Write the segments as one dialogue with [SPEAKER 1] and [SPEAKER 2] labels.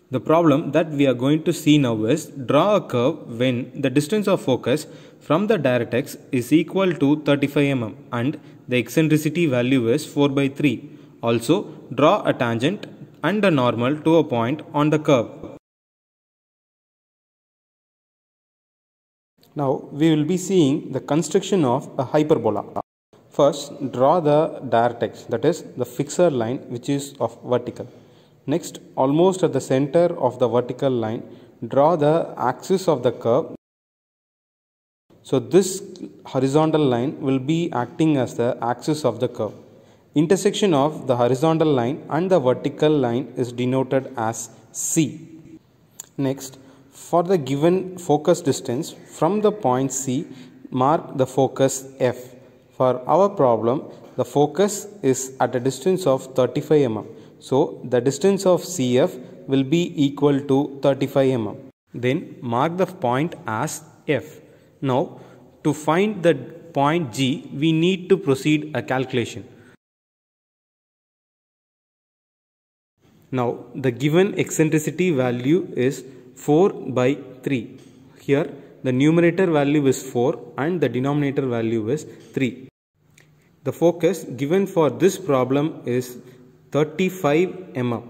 [SPEAKER 1] The problem that we are going to see now is draw a curve when the distance of focus from the directrix is equal to 35 mm and the eccentricity value is 4 by 3. Also, draw a tangent and a normal to a point on the curve. Now, we will be seeing the construction of a hyperbola. First, draw the directrix, that is the fixed line which is of vertical. Next, almost at the center of the vertical line, draw the axis of the curve. So this horizontal line will be acting as the axis of the curve. Intersection of the horizontal line and the vertical line is denoted as C. Next, for the given focus distance from the point C, mark the focus F. For our problem, the focus is at a distance of 35 mm. So, the distance of CF will be equal to 35 mm. Then, mark the point as F. Now, to find the point G, we need to proceed a calculation. Now, the given eccentricity value is 4 by 3. Here, the numerator value is 4 and the denominator value is 3. The focus given for this problem is 35 mm.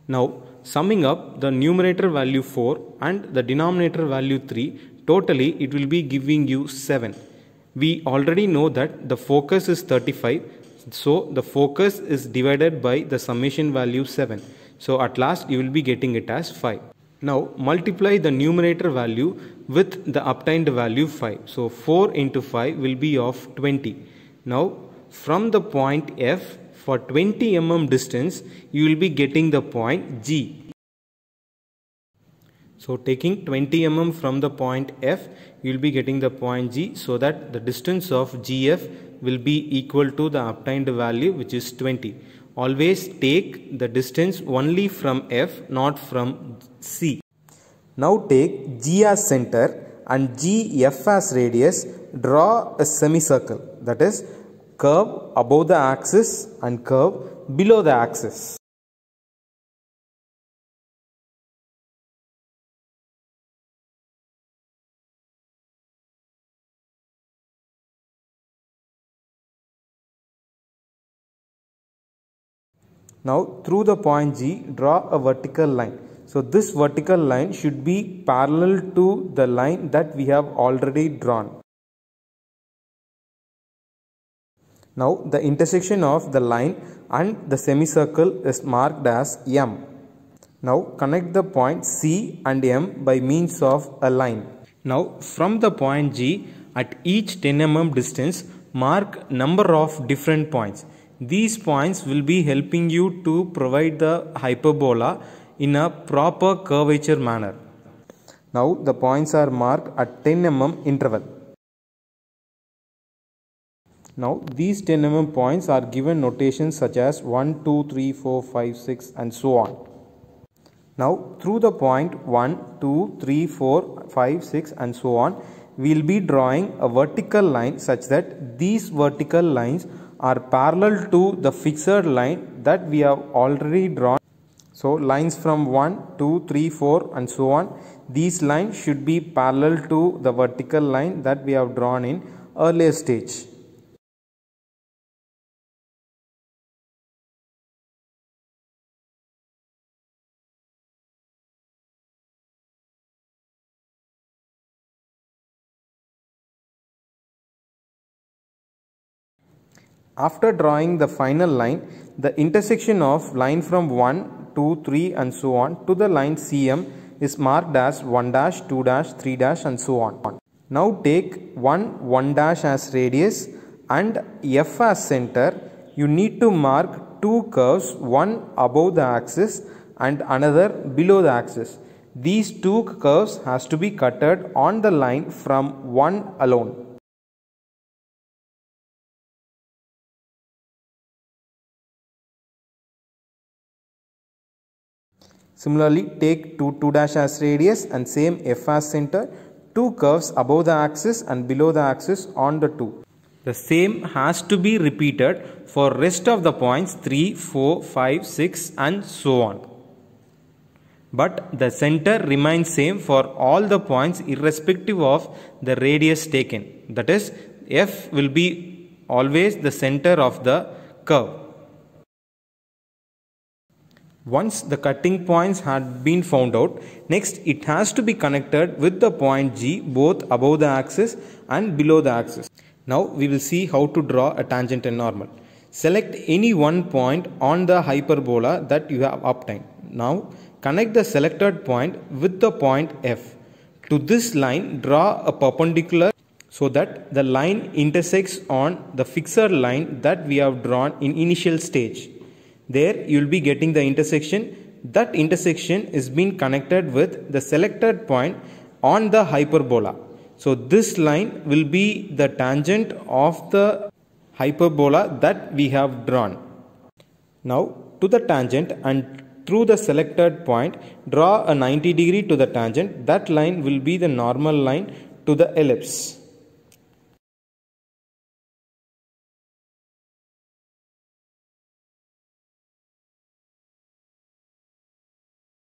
[SPEAKER 1] Now, summing up the numerator value 4 and the denominator value 3, totally it will be giving you 7. We already know that the focus is 35, so the focus is divided by the summation value 7. So at last you will be getting it as 5. Now multiply the numerator value with the obtained value 5. So 4 into 5 will be of 20. Now from the point F, for 20 mm distance, you will be getting the point G. So taking 20 mm from the point F, you will be getting the point G, so that the distance of GF will be equal to the obtained value, which is 20. Always take the distance only from F, not from C. Now take G as center and GF as radius. Draw a semicircle, that is curve above the axis and curve below the axis. Now through the point G, draw a vertical line. So this vertical line should be parallel to the line that we have already drawn. Now the intersection of the line and the semicircle is marked as M. Now connect the point C and M by means of a line. Now from the point G, at each 10 mm distance, mark number of different points. These points will be helping you to provide the hyperbola in a proper curvature manner. Now the points are marked at 10 mm interval. Now these 10 mm points are given notations such as 1, 2, 3, 4, 5, 6 and so on. Now through the point 1, 2, 3, 4, 5, 6 and so on, we will be drawing a vertical line such that these vertical lines are parallel to the fixed line that we have already drawn. So lines from 1, 2, 3, 4 and so on, these lines should be parallel to the vertical line that we have drawn in earlier stage. After drawing the final line, the intersection of line from 1, 2, 3 and so on to the line CM is marked as 1 dash, 2 dash, 3 dash and so on. Now take 1 dash as radius and F as center. You need to mark two curves, one above the axis and another below the axis. These two curves has to be cutted on the line from 1 alone. Similarly, take 2 dash as radius and same F as center, two curves above the axis and below the axis on the 2. The same has to be repeated for rest of the points 3, 4, 5, 6 and so on. But the center remains same for all the points irrespective of the radius taken. That is, F will be always the center of the curve. Once the cutting points had been found out, next it has to be connected with the point G both above the axis and below the axis. Now we will see how to draw a tangent and normal. Select any one point on the hyperbola that you have obtained. Now connect the selected point with the point F. To this line, draw a perpendicular so that the line intersects on the fixed line that we have drawn in initial stage. There you will be getting the intersection. That intersection is being connected with the selected point on the hyperbola. So this line will be the tangent of the hyperbola that we have drawn. Now to the tangent and through the selected point, draw a 90 degree to the tangent. That line will be the normal line to the ellipse.